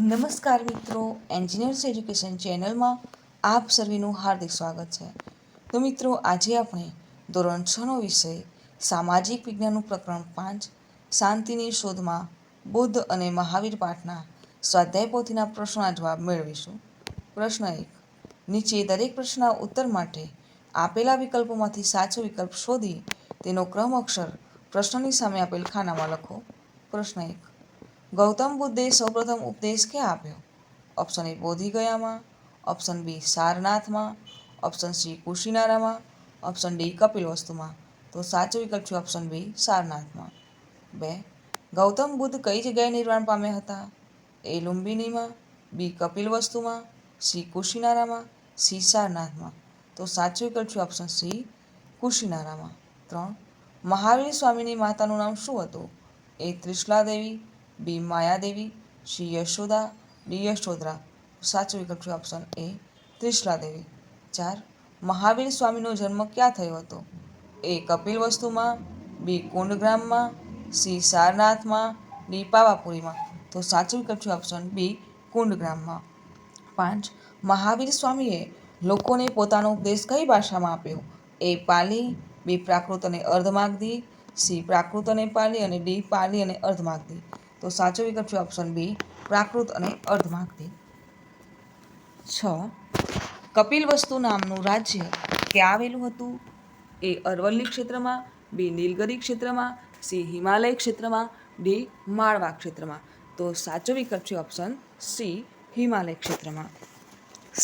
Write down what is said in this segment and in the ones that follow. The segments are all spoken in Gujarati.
નમસ્કાર મિત્રો, એન્જિનિયર્સ એજ્યુકેશન ચેનલમાં આપ સર્વેનું હાર્દિક સ્વાગત છે. તો મિત્રો, આજે આપણે ધોરણ 6નો વિષય સામાજિક વિજ્ઞાનનું પ્રકરણ 5 શાંતિની શોધમાં બુદ્ધ અને મહાવીર પાઠના સ્વાધ્યાય પોથીના પ્રશ્નોના જવાબ મેળવીશું. પ્રશ્ન 1. નીચે દરેક પ્રશ્નના ઉત્તર માટે આપેલા વિકલ્પોમાંથી સાચો વિકલ્પ શોધી તેનો ક્રમ અક્ષર પ્રશ્નની સામે આપેલ ખાનામાં લખો. પ્રશ્ન 1. ગૌતમ બુદ્ધે સૌપ્રથમ ઉપદેશ ક્યાં આપ્યો? ઓપ્શન એ બોધિગયામાં, ઓપ્શન બી સારનાથમાં, ઓપ્શન સી કુશીનારામાં, ઓપ્શન ડી કપિલવસ્તુમાં. તો સાચો વિકલ્પ છે ઓપ્શન બી સારનાથમાં. 2. ગૌતમ બુદ્ધ કઈ જગ્યાએ નિર્વાણ પામ્યા હતા? એ લુંબિનીમાં, બી કપિલવસ્તુમાં, સી કુશીનારામાં, સી સારનાથમાં. તો સાચો વિકલ્પ છે ઓપ્શન સી કુશીનારામાં. 3. મહાવીર સ્વામીની માતાનું નામ શું હતું? એ ત્રિશલા દેવી, બી માયાદેવી, સી યશોદા, ડી યશોધરા. સાચો વિકલ્પ છે ઓપ્શન એ ત્રિશલા દેવી. 4. મહાવીર સ્વામીનો જન્મ ક્યાં થયો હતો? એ કપિલવસ્તુમાં, બી કુંડગ્રામમાં, સી સારનાથમાં, ડી પાવાપુરીમાં. તો સાચો વિકલ્પ છે ઓપ્શન બી કુંડગ્રામમાં. 5. મહાવીર સ્વામીએ લોકોને પોતાનો ઉપદેશ કઈ ભાષામાં આપ્યો? એ પાલી, બી પ્રાકૃત અને અર્ધમાગધી, સી પ્રાકૃત અને પાલી અને ડી પાલી અને અર્ધમાગધી. તો સાચો વિકલ્પ છે ઓપ્શન બી પ્રાકૃત અને અર્ધમાગધી. 6. કપિલવસ્તુ નામનું રાજ્ય ક્યાં આવેલું હતું? એ અરવલ્લી ક્ષેત્રમાં, બી નીલગિરી ક્ષેત્રમાં, સી હિમાલય ક્ષેત્રમાં, ડી માળવા ક્ષેત્રમાં. તો સાચો વિકલ્પ છે ઓપ્શન સી હિમાલય ક્ષેત્રમાં.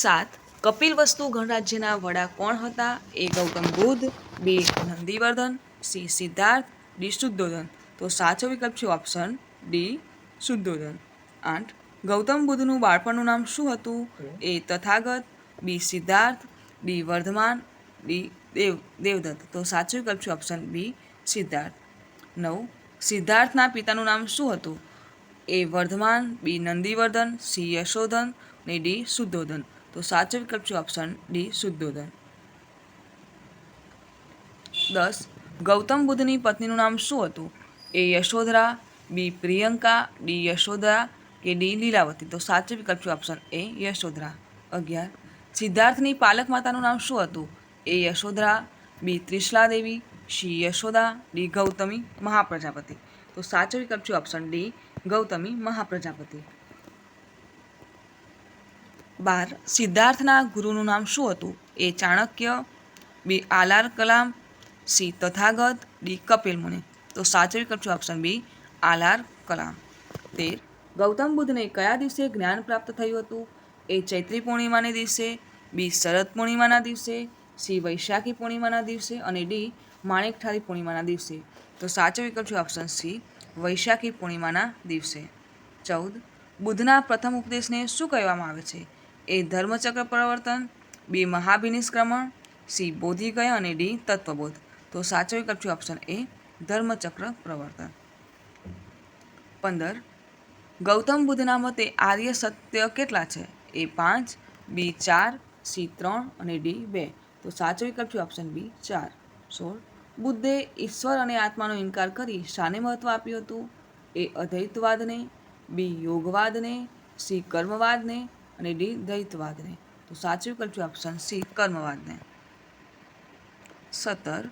7. કપિલવસ્તુ ગણરાજ્યના વડા કોણ હતા? એ ગૌતમ બુદ્ધ, બી નંદીવર્ધન, સી સિદ્ધાર્થ, ડી શુદ્ધોધન. તો સાચો વિકલ્પ છે ઓપ્શન ડી શુદ્ધોધન. 8. ગૌતમ બુદ્ધનું બાળપણનું નામ શું હતું? એ તથાગત, બી સિદ્ધાર્થ, બી વર્ધમાન, ડી દેવદત્ત. તો સાચો વિકલ્પ છે ઓપ્શન બી સિદ્ધાર્થ. 9. સિદ્ધાર્થના પિતાનું નામ શું હતું? એ વર્ધમાન, બી નંદીવર્ધન, સી યશોધન અને ડી શુદ્ધોધન. તો સાચો વિકલ્પ છે ઓપ્શન ડી શુદ્ધોધન. 10. ગૌતમ બુદ્ધની પત્નીનું નામ શું હતું? એ યશોધરા, બી પ્રિયંકા, ડી યશોધરા કે ડી લીલાવતી. તો સાચો વિકલ્પ છે ઓપ્શન એ યશોધરા. 11. સિદ્ધાર્થની પાલક માતાનું નામ શું હતું? એ યશોધરા, બી ત્રિશલા દેવી, સી યશોદા, ડી ગૌતમી મહાપ્રજાપતિ. તો સાચો વિકલ્પ છે ઓપ્શન ડી ગૌતમી મહાપ્રજાપતિ. 12. સિદ્ધાર્થના ગુરુનું નામ શું હતું? એ ચાણક્ય, બી આલાર કલામ, સી તથાગત, ડી કપિલ મુનિ. તો સાચો વિકલ્પ છે ઓપ્શન બી આલાર કલામ. 13. ગૌતમ બુદ્ધને કયા દિવસે જ્ઞાન પ્રાપ્ત થયું હતું? એ ચૈત્રી પૂર્ણિમાને દિવસે, બી શરદ પૂર્ણિમાના દિવસે, સી વૈશાખી પૂર્ણિમાના દિવસે અને ડી માણેકઠારી પૂર્ણિમાના દિવસે. તો સાચો વિકલ્પ છે ઓપ્શન સી વૈશાખી પૂર્ણિમાના દિવસે. 14. બુદ્ધના પ્રથમ ઉપદેશને શું કહેવામાં આવે છે? એ ધર્મચક્ર પ્રવર્તન, બી મહાભિનિષ્ક્રમણ, સી બોધિગયા અને ડી તત્વબોધ. તો સાચો વિકલ્પ છે ઓપ્શન એ ધર્મચક્ર પ્રવર્તન. 15. ગૌતમ બુદ્ધના મતે આર્ય સત્ય કેટલા છે? એ 5, બી 4, સી 3 અને ડી 2. તો સાચો વિકલ્પ છે ઓપ્શન બી 4. 16. બુદ્ધે ઈશ્વર અને આત્માનો ઇનકાર કરી શાને મહત્વ આપ્યું હતું? એ અદ્વૈતવાદને, બી યોગવાદને, સી કર્મવાદને અને ડી દ્વૈતવાદને. તો સાચો વિકલ્પ છે ઓપ્શન સી કર્મવાદને. 17.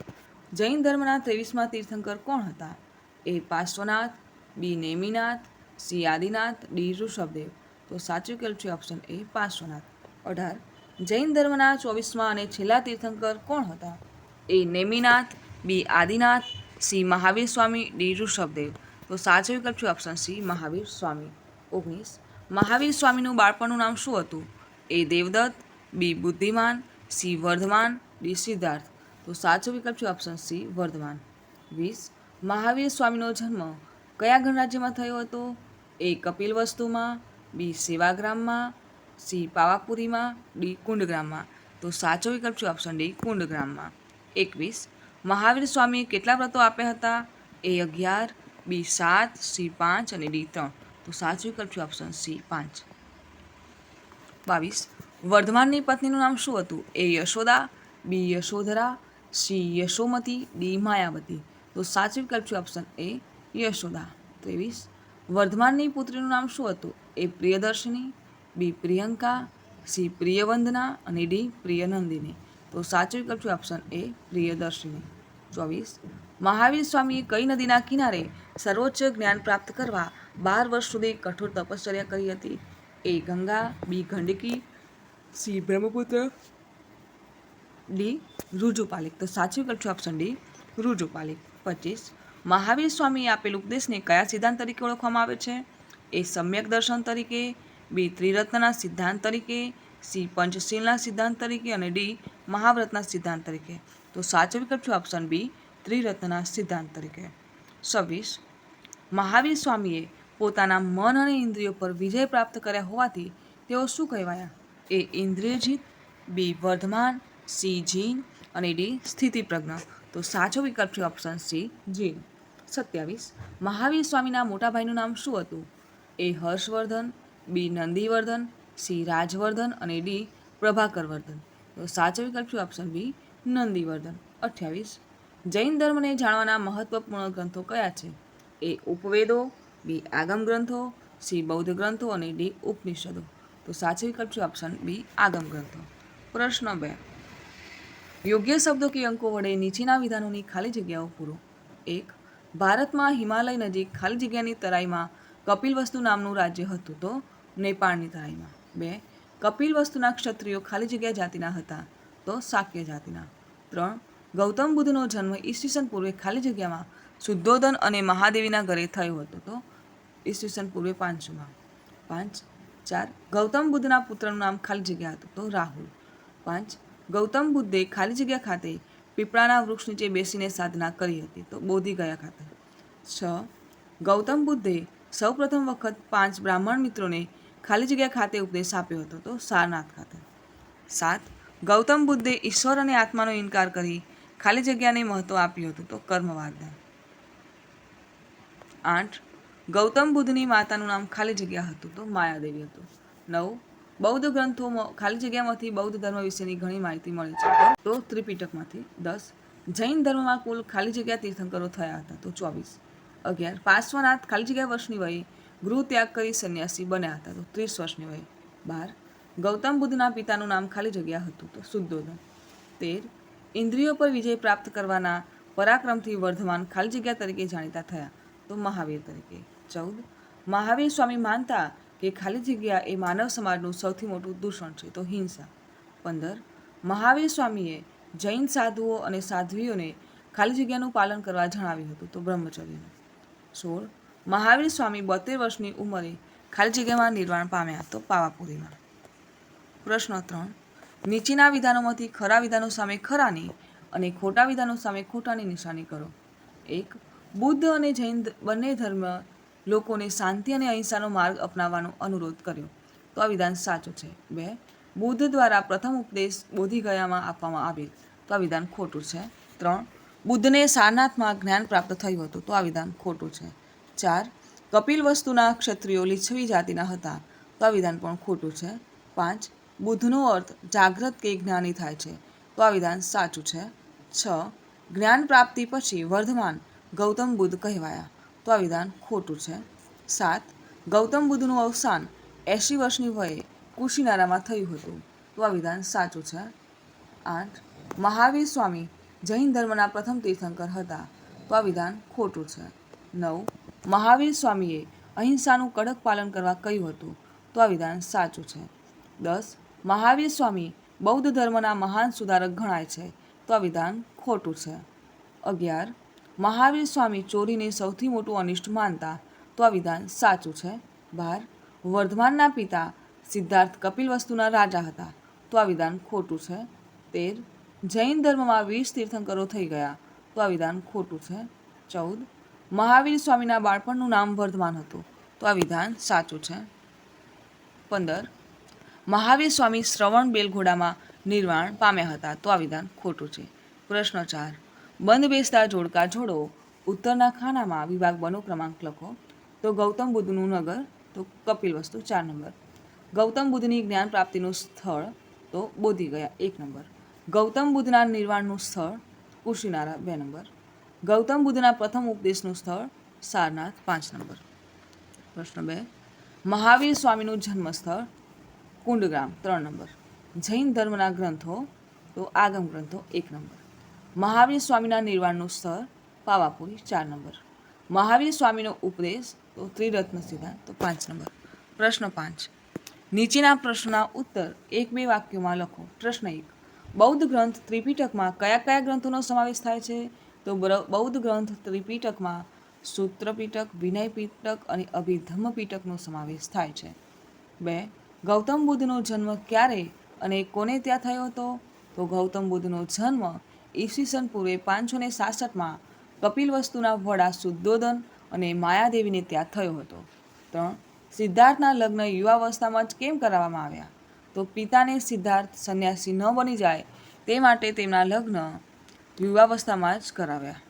જૈન ધર્મના 23મા તીર્થંકર કોણ હતા? એ પાર્શ્વનાથ, બી નેમિનાથ, સી આદિનાથ, ડી ઋષભદેવ. તો સાચો વિકલ્પ છે ઓપ્શન એ પાર્શ્વનાથ. 18. જૈન ધર્મના 24મા અને છેલ્લા તીર્થંકર કોણ હતા? એ નેમિનાથ, બી આદિનાથ, સી મહાવીર સ્વામી, ડી ઋષભદેવ. તો સાચો વિકલ્પ છે ઓપ્શન સી મહાવીર સ્વામી. 19. મહાવીર સ્વામીનું બાળપણનું નામ શું હતું? એ દેવદત્ત, બી બુદ્ધિમાન, સી વર્ધમાન, ડી સિદ્ધાર્થ. તો સાચો વિકલ્પ છે ઓપ્શન સી વર્ધમાન. 20. મહાવીર સ્વામીનો જન્મ કયા ગણરાજ્યમાં થયો હતો? એ કપિલવસ્તુમાં, બી સેવાગ્રામમાં, સી પાવાપુરીમાં, ડી કુંડગ્રામમાં. તો સાચો વિકલ્પ છે ઓપ્શન ડી કુંડગ્રામમાં. 21. મહાવીર સ્વામીએ કેટલા વ્રતો આપ્યા હતા? એ 11, બી 7, સી 5 અને ડી 3. તો સાચો વિકલ્પ છે ઓપ્શન સી 5. 22. વર્ધમાનની પત્નીનું નામ શું હતું? એ યશોદા, બી યશોધરા, સી યશોમતી, ડી માયાવતી. તો સાચો વિકલ્પ છે ઓપ્શન એ યશોદા. 23. વર્ધમાનની પુત્રીનું નામ શું હતું? એ પ્રિયદર્શિની, બી પ્રિયંકા, સી પ્રિયવંદના અને ડી પ્રિયનંદિની. તો સાચો વિકલ્પ છે ઓપ્શન એ પ્રિયદર્શિની. 24. મહાવીર સ્વામીએ કઈ નદીના કિનારે સર્વોચ્ચ જ્ઞાન પ્રાપ્ત કરવા 12 વર્ષ સુધી કઠોર તપશ્ચર્યા કરી હતી? એ ગંગા, બી ગંડકી, સી બ્રહ્મપુત્ર, ડી રુજુપાલિક. તો સાચો વિકલ્પ છે ઓપ્શન ડી રુજુપાલિક. 25. મહાવીર સ્વામીએ આપેલ ઉપદેશને કયા સિદ્ધાંત તરીકે ઓળખવામાં આવે છે? એ સમ્યક દર્શન તરીકે, બી ત્રિરત્નના સિદ્ધાંત તરીકે, સી પંચશીલના સિદ્ધાંત તરીકે અને ડી મહાવ્રતના સિદ્ધાંત તરીકે. તો સાચો વિકલ્પ છે ઓપ્શન બી ત્રિરત્નના સિદ્ધાંત તરીકે. 26. મહાવીર સ્વામીએ પોતાના મન અને ઇન્દ્રિયો પર વિજય પ્રાપ્ત કર્યા હોવાથી તેઓ શું કહેવાયા? એ ઇન્દ્રિયજીત, બી વર્ધમાન, સી જીન અને ડી સ્થિતિપ્રજ્ઞ. તો સાચો વિકલ્પ છે ઓપ્શન સી જીન. 27. મહાવીર સ્વામીના મોટા ભાઈનું નામ શું હતું? એ હર્ષવર્ધન, બી નંદીવર્ધન, સી રાજવર્ધન અને ડી પ્રભાકરવર્ધન. તો સાચો વિકલ્પ છે ઓપ્શન બી નંદીવર્ધન. 28. જૈન ધર્મને જાણવાના મહત્વપૂર્ણ ગ્રંથો કયા છે? એ ઉપવેદો, બી આગમ ગ્રંથો, સી બૌદ્ધ ગ્રંથો અને ડી ઉપનિષદો. તો સાચો વિકલ્પ છે ઓપ્શન બી આગમ ગ્રંથો. પ્રશ્ન 2. યોગ્ય શબ્દો કે અંકો વડે નીચેના વિધાનોની ખાલી જગ્યાઓ પૂરો. 1. ભારતમાં હિમાલય નજીક ખાલી જગ્યાની તરાઈમાં કપિલવસ્તુ નામનું રાજ્ય હતું, તો નેપાળની તરાઈમાં. 2. કપિલવસ્તુના ક્ષત્રિયો ખાલી જગ્યા જાતિના હતા, તો શાક્ય જાતિના. 3. ગૌતમ બુદ્ધનો જન્મ ઈસવીસન પૂર્વે ખાલી જગ્યામાં શુદ્ધોધન અને મહાદેવીના ઘરે થયો હતો, તો ઈસવીસન પૂર્વે 500માં. 5. 4. ગૌતમ બુદ્ધના પુત્રનું નામ ખાલી જગ્યા હતું, તો રાહુલ. 5. ગૌતમ બુદ્ધે ખાલી જગ્યા ખાતે પીપળાના વૃક્ષ નીચે બેસીને સાધના કરી હતી, તો બોધિ ગયા ખાતે. 6. ગૌતમ બુદ્ધે સૌપ્રથમ વખત 5 બ્રાહ્મણ મિત્રોને ખાલી જગ્યા ખાતે ઉપદેશ આપ્યો હતો, તો સારનાથ ખાતે. 7. ગૌતમ બુદ્ધે ઈશ્વર અને આત્માનો ઇનકાર કરી ખાલી જગ્યાને મહત્વ આપ્યું હતું, તો કર્મવાદને. 8. ગૌતમ બુદ્ધની માતાનું નામ ખાલી જગ્યા હતું, તો માયાદેવી હતું. 9. બૌદ્ધ ગ્રંથોમાં ખાલી જગ્યામાંથી બૌદ્ધ ધર્મ વિશેની ઘણી માહિતી મળે છે, તો ત્રિપિટકમાંથી. 10. જૈન ધર્મમાં કુલ ખાલી જગ્યા તીર્થંકરો થયા હતા, તો 24. 11. પાર્શ્વનાથ ખાલી જગ્યા વર્ષની વયે ગૃહ ત્યાગ કરી સંન્યાસી બન્યા હતા, તો 30 વર્ષની વયે. 12. ગૌતમ બુદ્ધના પિતાનું નામ ખાલી જગ્યા હતું, તો શુદ્ધોધન. 13. ઇન્દ્રિયો પર વિજય પ્રાપ્ત કરવાના પરાક્રમથી વર્ધમાન ખાલી જગ્યા તરીકે જાણીતા થયા, તો મહાવીર તરીકે. 14. મહાવીર સ્વામી માનતા કે ખાલી જગ્યા એ માનવ સમાજનું સૌથી મોટું દૂષણ છે, તો હિંસા. 15. મહાવીર સ્વામીએ જૈન સાધુઓ અને સાધ્વીઓને ખાલી જગ્યાનું પાલન કરવા જણાવ્યું હતું, તો બ્રહ્મચર્યનું. 16. મહાવીર સ્વામી 72 વર્ષની ઉંમરે ખાલી જગ્યામાં નિર્વાણ પામ્યા, તો પાવાપુરીમાં. પ્રશ્ન 3. નીચેના વિધાનોમાંથી ખરા વિધાનો સામે ખરાની અને ખોટા વિધાનો સામે ખોટાની નિશાની કરો. 1. બુદ્ધ અને જૈન બંને ધર્મ લોકોને શાંતિ અને અહિંસાનો માર્ગ અપનાવવાનો અનુરોધ કર્યો, તો આ વિધાન સાચું છે. 2. બુદ્ધ દ્વારા પ્રથમ ઉપદેશ બોધિગયામાં આપવામાં આવેલ, તો આ વિધાન ખોટું છે. 3. બુદ્ધને સારનાથમાં જ્ઞાન પ્રાપ્ત થયું હતું, તો આ વિધાન ખોટું છે. 4. કપિલવસ્તુના ક્ષત્રિયો લીછવી જાતિના હતા, તો આ વિધાન પણ ખોટું છે. 5. બુદ્ધનો અર્થ જાગ્રત કે જ્ઞાની થાય છે, તો આ વિધાન સાચું છે. 6. જ્ઞાન પ્રાપ્તિ પછી વર્ધમાન ગૌતમ બુદ્ધ કહેવાયા, તો આ વિધાન ખોટું છે. 7. ગૌતમ બુદ્ધનું અવસાન 80 વર્ષની વયે કુશીનારામાં થયું હતું, તો આ વિધાન સાચું છે. 8. મહાવીર સ્વામી જૈન ધર્મના પ્રથમ તીર્થંકર હતા, તો આ વિધાન ખોટું છે. 9. મહાવીર સ્વામીએ અહિંસાનું કડક પાલન કરવા કહ્યું હતું, તો આ વિધાન સાચું છે. 10. મહાવીર સ્વામી બૌદ્ધ ધર્મના મહાન સુધારક ગણાય છે, તો આ વિધાન ખોટું છે. 11. મહાવીર સ્વામી ચોરીને સૌથી મોટું અનિષ્ટ માનતા, તો આ વિધાન સાચું છે. 12. વર્ધમાનના પિતા સિદ્ધાર્થ કપિલવસ્તુના રાજા હતા, તો આ વિધાન ખોટું છે. 13. જૈન ધર્મમાં 20 તીર્થંકરો થઈ ગયા, તો આ વિધાન ખોટું છે. 14. મહાવીર સ્વામીના બાળપણનું નામ વર્ધમાન હતું, તો આ વિધાન સાચું છે. 15. મહાવીર સ્વામી શ્રવણ બેલઘોડામાં નિર્વાણ પામ્યા હતા, તો આ વિધાન ખોટું છે. પ્રશ્ન 4. બંધ બેસતા જોડકા જોડો. ઉત્તરના ખાનામાં વિભાગ બનો ક્રમાંક લખો. તો ગૌતમ બુદ્ધનું નગર, તો કપિલવસ્તુ 4 નંબર. ગૌતમ બુદ્ધની જ્ઞાન પ્રાપ્તિનું સ્થળ, તો બોધિગયા 1 નંબર. ગૌતમ બુદ્ધના નિર્વાણનું સ્થળ કુશીનારા 2 નંબર. ગૌતમ બુદ્ધના પ્રથમ ઉપદેશનું સ્થળ સારનાથ 5 નંબર. પ્રશ્ન 2, મહાવીર સ્વામીનું જન્મસ્થળ કુંડગ્રામ 3 નંબર. જૈન ધર્મના ગ્રંથો તો આગમ ગ્રંથો 1 નંબર. મહાવીર સ્વામીના નિર્વાણનું સ્થળ પાવાપુરી 4 નંબર. મહાવીર સ્વામીનો ઉપદેશ તો ત્રિરત્ન સિદ્ધાંત તો 5 નંબર. પ્રશ્ન 5, નીચેના પ્રશ્નના ઉત્તર 1-2 વાક્યોમાં લખો. પ્રશ્ન 1, બૌદ્ધ ગ્રંથ ત્રિપિટકમાં કયા કયા ગ્રંથોનો સમાવેશ થાય છે? તો બૌદ્ધ ગ્રંથ ત્રિપિટકમાં સૂત્ર પીટક, વિનય પીટક અને અભિધમ્મ પીટકનો સમાવેશ થાય છે. 2, ગૌતમ બુદ્ધનો જન્મ ક્યારે અને કોને ત્યાં થયો હતો? તો ગૌતમ બુદ્ધનો જન્મ ઈસવીસન પૂર્વે 567માં કપિલવસ્તુના વડા શુદ્ધોધન અને માયાદેવીને ત્યાં થયો હતો. 3, સિદ્ધાર્થના લગ્ન યુવાવસ્થામાં જ કેમ કરાવવામાં આવ્યા? તો પિતાને સિદ્ધાર્થ સંન્યાસી ન બની જાય તે માટે તેમના લગ્ન યુવાવસ્થામાં જ કરાવ્યા.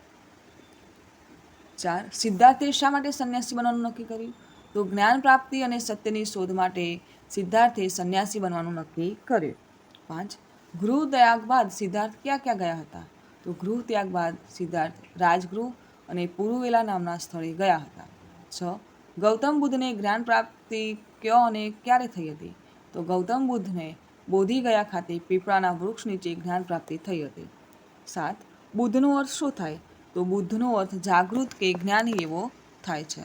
4, સિદ્ધાર્થે શા માટે સંન્યાસી બનવાનું નક્કી કર્યું? તો જ્ઞાન પ્રાપ્તિ અને સત્યની શોધ માટે સિદ્ધાર્થે સંન્યાસી બનવાનું નક્કી કર્યું. 5, ગૃહ ત્યાગ બાદ સિદ્ધાર્થ ક્યાં ક્યાં ગયા હતા? તો ગૃહ ત્યાગ બાદ સિદ્ધાર્થ રાજગૃહ અને પુરુવેલા નામના સ્થળે ગયા હતા. 6, ગૌતમ બુદ્ધને જ્ઞાન પ્રાપ્તિ ક્યો અને ક્યારે થઈ હતી? તો ગૌતમ બુદ્ધને બોધિ ગયા ખાતે પીપળાના વૃક્ષ નીચે જ્ઞાન પ્રાપ્તિ થઈ હતી. 7, બુદ્ધનો અર્થ શું થાય? તો બુદ્ધનો અર્થ જાગૃત કે જ્ઞાની એવો થાય છે.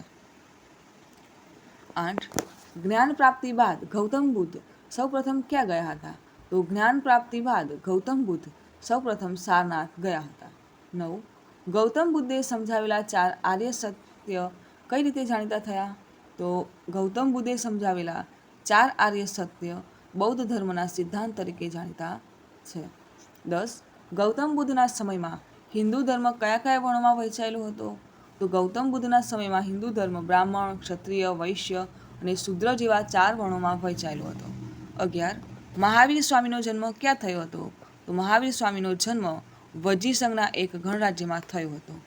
8, જ્ઞાન પ્રાપ્તિ બાદ ગૌતમ બુદ્ધ સૌપ્રથમ ક્યાં ગયા હતા? તો જ્ઞાન પ્રાપ્તિ બાદ ગૌતમ બુદ્ધ સૌપ્રથમ સારનાથ ગયા હતા. 9, ગૌતમ બુદ્ધે સમજાવેલા 4 આર્ય સત્ય કઈ રીતે જાણીતા થયા? તો ગૌતમ બુદ્ધે સમજાવેલા 4 આર્ય સત્ય બૌદ્ધ ધર્મના સિદ્ધાંત તરીકે જાણીતા છે. 10, ગૌતમ બુદ્ધના સમયમાં હિન્દુ ધર્મ કયા કયા વર્ણોમાં વહેંચાયેલો હતો? તો ગૌતમ બુદ્ધના સમયમાં હિન્દુ ધર્મ બ્રાહ્મણ, ક્ષત્રિય, વૈશ્ય અને શૂદ્ર જેવા 4 વર્ણોમાં વહેંચાયેલો હતો. 11, મહાવીર સ્વામીનો જન્મ ક્યાં થયો હતો? તો મહાવીર સ્વામીનો જન્મ વજી સંઘના એક ગણરાજ્યમાં થયો હતો.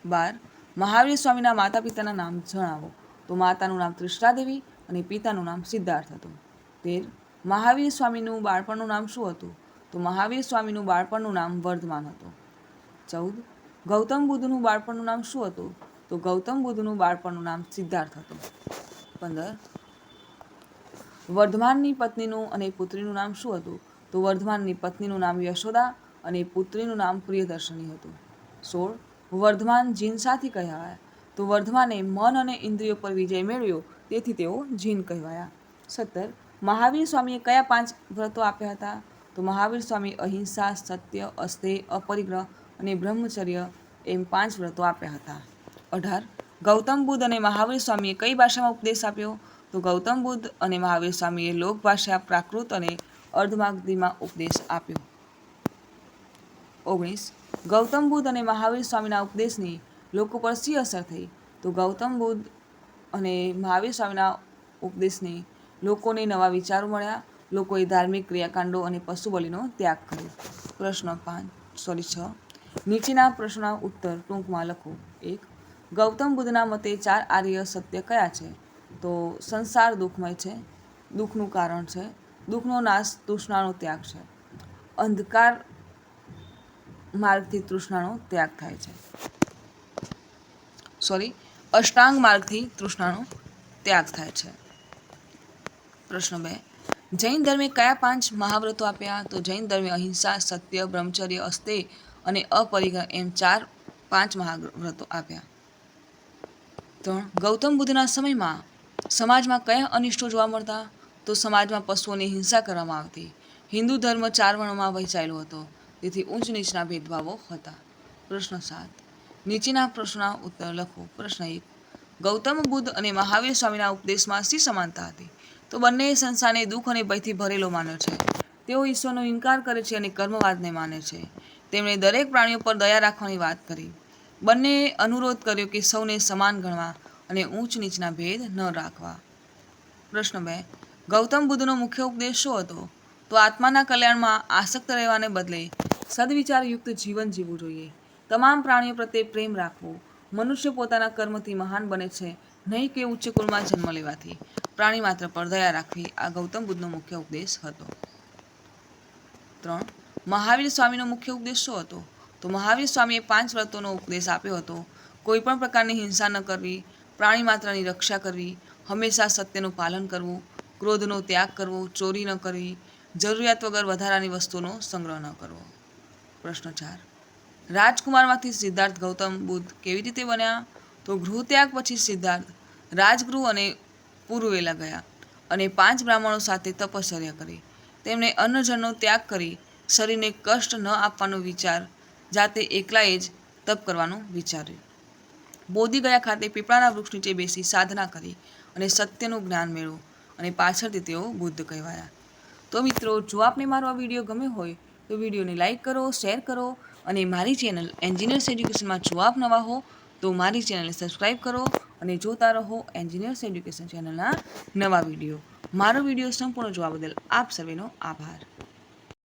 12, મહાવીર સ્વામીના માતા પિતાના નામ જણાવો. તો માતાનું નામ ત્રિષ્ટાદેવી અને પિતાનું નામ સિદ્ધાર્થ હતું. 13, મહાવીર સ્વામીનું બાળપણનું નામ શું હતું? તો મહાવીર સ્વામીનું બાળપણનું નામ વર્ધમાન હતું. 14, ગૌતમ બુદ્ધનું બાળપણનું નામ શું હતું? તો ગૌતમ બુદ્ધનું બાળપણનું નામ સિદ્ધાર્થ હતું. 15, વર્ધમાનની પત્નીનું અને પુત્રીનું નામ શું હતું? તો વર્ધમાનની પત્નીનું નામ યશોદા અને પુત્રીનું નામ પ્રિયદર્શની હતું. 16, વર્ધમાન જીન સાથી કહેવાયા? તો વર્ધમાને મન અને ઇન્દ્રિયો પર વિજય મેળવ્યો તેથી તેઓ જીન કહેવાયા. 17, મહાવીર સ્વામીએ કયા 5 વ્રતો આપ્યા હતા? તો મહાવીર સ્વામી અહિંસા, સત્ય, અસ્તેય, અપરિગ્રહ અને બ્રહ્મચર્ય એમ 5 વ્રતો આપ્યા હતા. 18, ગૌતમ બુદ્ધ અને મહાવીર સ્વામીએ કઈ ભાષામાં ઉપદેશ આપ્યો? તો ગૌતમ બુદ્ધ અને મહાવીર સ્વામીએ લોક ભાષા, પ્રાકૃત અને અર્ધમાગધીમાં ઉપદેશ આપ્યો. 19, ગૌતમ બુદ્ધ અને મહાવીર સ્વામીના ઉપદેશની લોકો પર શી અસર થઈ? તો ગૌતમ બુદ્ધ અને મહાવીર સ્વામીના ઉપદેશની લોકોને નવા વિચારો મળ્યા, લોકોએ ધાર્મિક ક્રિયાકાંડો અને પશુ બલિનો ત્યાગ કર્યો. પ્રશ્ન 6, નીચેના પ્રશ્નના ઉત્તર ટૂંકમાં લખો. 1, ગૌતમ બુદ્ધના મતે 4 આર્ય સત્ય કયા છે? તો સંસાર દુઃખમય છે, દુઃખનું કારણ છે, દુઃખનો નાશ તૃષ્ણાનો ત્યાગ છે, અંધકાર માર્ગથી તૃષ્ણાનો ત્યાગ થાય છે. અષ્ટાંગ માર્ગથી તૃષ્ણાનો ત્યાગ થાય છે. પ્રશ્ન 2, જૈન ધર્મે કયા 5 મહાવ્રતો આપ્યા? તો જૈન ધર્મે અહિંસા, સત્ય, બ્રહ્મચર્ય, અસ્તેય અને અપરિગ્રહ એમ 5 મહાવ્રતો આપ્યા. 3, ગૌતમ બુદ્ધના સમયમાં સમાજમાં કયા અનિષ્ટો જોવા મળતા? તો સમાજમાં પશુઓની હિંસા કરવામાં આવતી. હિન્દુ ધર્મ 4 વર્ણોમાં વહેંચાયેલો હતો તેથી ઊંચ નીચના ભેદભાવો હતા. પ્રશ્ન 7, નીચેના પ્રશ્નના ઉત્તર લખો. પ્રશ્ન 1, ગૌતમ બુદ્ધ અને મહાવીર સ્વામીના ઉપદેશમાં શી સમાનતા હતી? તો બંને સંસારને દુઃખ અને ભયથી ભરેલો માન્યો છે. તેઓ ઈશ્વરનો ઇનકાર કરે છે અને કર્મવાદને માને છે. તેમણે દરેક પ્રાણીઓ પર દયા રાખવાની વાત કરી. બંનેએ અનુરોધ કર્યો કે સૌને સમાન ગણવા અને ઊંચ નીચના ભેદ ન રાખવા. પ્રશ્ન 2, ગૌતમ બુદ્ધનો મુખ્ય ઉપદેશ શું હતો? તો આત્માના કલ્યાણમાં આસક્ત રહેવાને બદલે સદવિચારયુક્ત જીવન જીવવું જોઈએ. તમામ પ્રાણીઓ પ્રત્યે પ્રેમ રાખવો. મનુષ્ય પોતાના કર્મથી મહાન બને છે, નહીં કે ઉચ્ચ કુળમાં જન્મ લેવાથી. પ્રાણી માત્ર પર દયા રાખવી આ ગૌતમ બુદ્ધનો મુખ્ય ઉપદેશ હતો. 3, મહાવીર સ્વામીનો મુખ્ય ઉપદેશ શું હતો? તો મહાવીર સ્વામીએ 5 વ્રતોનો ઉપદેશ આપ્યો હતો. કોઈ પણ પ્રકારની હિંસા ન કરવી, પ્રાણી માત્રની રક્ષા કરવી, હંમેશા સત્યનું પાલન કરવું, ક્રોધનો ત્યાગ કરવો, ચોરી ન કરવી, જરૂરિયાત વગર વધારાની વસ્તુનો સંગ્રહ ન કરવો. પ્રશ્ન 4. રાજકુમારમાંથી સિદ્ધાર્થ ગૌતમ બુદ્ધ કેવી રીતે બન્યા? તો ગૃહત્યાગ પછી સિદ્ધાર્થ રાજગૃહ અને પુરુવેલા ગયા અને 5 બ્રાહ્મણો સાથે તપશ્ચર્યા કરી. તેમણે અન્નજળનો ત્યાગ કરી શરીરને કષ્ટ ન આપવાનો વિચાર, જાતે એકલાએ જ તપ કરવાનું વિચાર્યું. બોધિગયા ખાતે પીપળાના વૃક્ષ નીચે બેસી સાધના કરી અને સત્યનું જ્ઞાન મેળવ્યું અને પાછળથી તેઓ બુદ્ધ કહેવાયા. તો મિત્રો, જો આપને મારો આ વિડીયો ગમ્યો હોય તો વિડીયોને લાઇક કરો, શેર કરો અને મારી ચેનલ એન્જિનિયર્સ એજ્યુકેશનમાં જો આપ નવા હો તો મારી ચેનલને સબસ્ક્રાઈબ કરો અને જોતા રહો એન્જિનિયર્સ એજ્યુકેશન ચેનલના નવા વિડીયો. મારો વિડીયો સંપૂર્ણ જોવા બદલ આપ સર્વેનો આભાર.